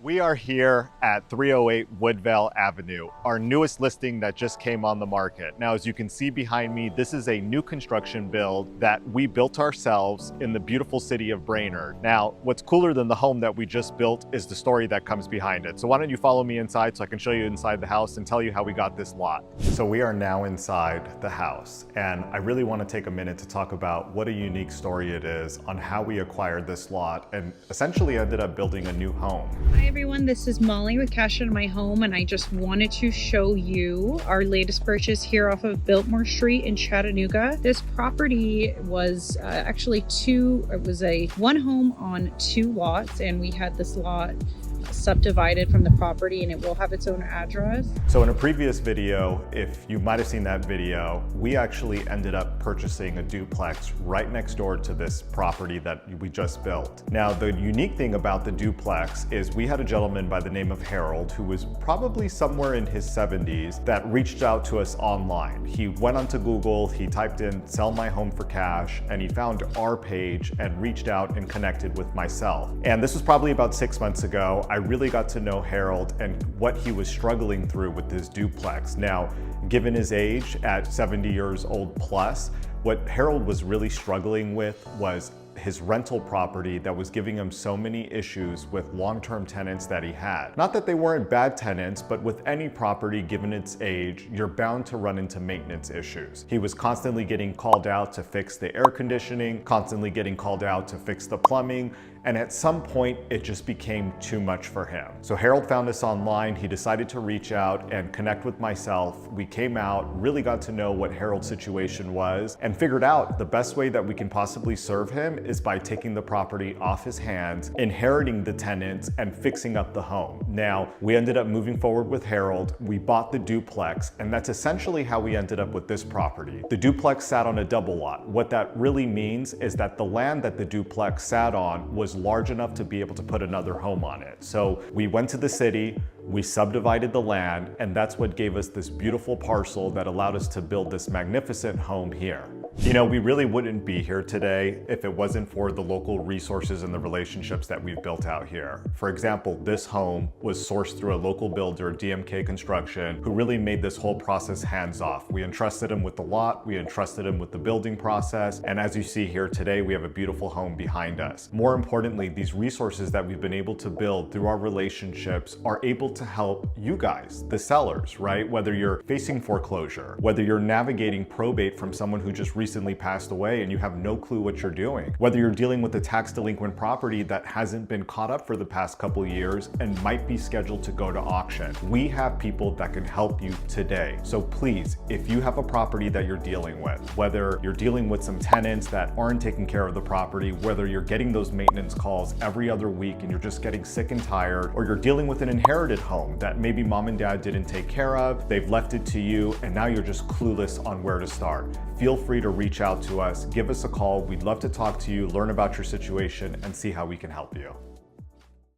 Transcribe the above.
We are here at 308 Woodvale Avenue, our newest listing that just came on the market. Now, as you can see behind me, this is a new construction build that we built ourselves in the beautiful city of Brainerd. Now, what's cooler than the home that we just built is the story that comes behind it. So why don't you follow me inside so I can show you inside the house and tell you how we got this lot. So we are now inside the house, and I really want to take a minute to talk about what a unique story it is on how we acquired this lot and essentially ended up building a new home. Hi everyone, this is Molly with Cash in My Home, and I just wanted to show you our latest purchase here off of Biltmore Street in Chattanooga. This property was it was a one home on two lots, and we had this lot subdivided from the property, and it will have its own address. So in a previous video, if you might have seen that video, we actually ended up purchasing a duplex right next door to this property that we just built. Now, the unique thing about the duplex is we had a gentleman by the name of Harold who was probably somewhere in his 70s that reached out to us online. He went onto Google, he typed in "sell my home for cash," and he found our page and reached out and connected with myself. And this was probably about 6 months ago. I really got to know Harold and what he was struggling through with this duplex. Now, given his age at 70 years old plus, what Harold was really struggling with was his rental property that was giving him so many issues with long-term tenants that he had. Not that they weren't bad tenants, but with any property given its age, you're bound to run into maintenance issues. He was constantly getting called out to fix the air conditioning, constantly getting called out to fix the plumbing, and at some point it just became too much for him. So Harold found us online, he decided to reach out and connect with myself. We came out, really got to know what Harold's situation was, and figured out the best way that we can possibly serve him is by taking the property off his hands, inheriting the tenants, and fixing up the home. Now, we ended up moving forward with Harold, we bought the duplex, and that's essentially how we ended up with this property. The duplex sat on a double lot. What that really means is that the land that the duplex sat on was large enough to be able to put another home on it. So we went to the city, we subdivided the land, and that's what gave us this beautiful parcel that allowed us to build this magnificent home here. You know, we really wouldn't be here today if it wasn't for the local resources and the relationships that we've built out here. For example, this home was sourced through a local builder, DMK Construction, who really made this whole process hands-off. We entrusted him with the lot, we entrusted him with the building process, and as you see here today, we have a beautiful home behind us. More importantly, these resources that we've been able to build through our relationships are able to help you guys, the sellers, right? Whether you're facing foreclosure, whether you're navigating probate from someone who just recently passed away and you have no clue what you're doing, whether you're dealing with a tax delinquent property that hasn't been caught up for the past couple years and might be scheduled to go to auction. We have people that can help you today. So please, if you have a property that you're dealing with, whether you're dealing with some tenants that aren't taking care of the property, whether you're getting those maintenance calls every other week and you're just getting sick and tired, or you're dealing with an inherited home that maybe mom and dad didn't take care of, they've left it to you, and now you're just clueless on where to start. Feel free to reach out to us, give us a call. We'd love to talk to you, learn about your situation, and see how we can help you.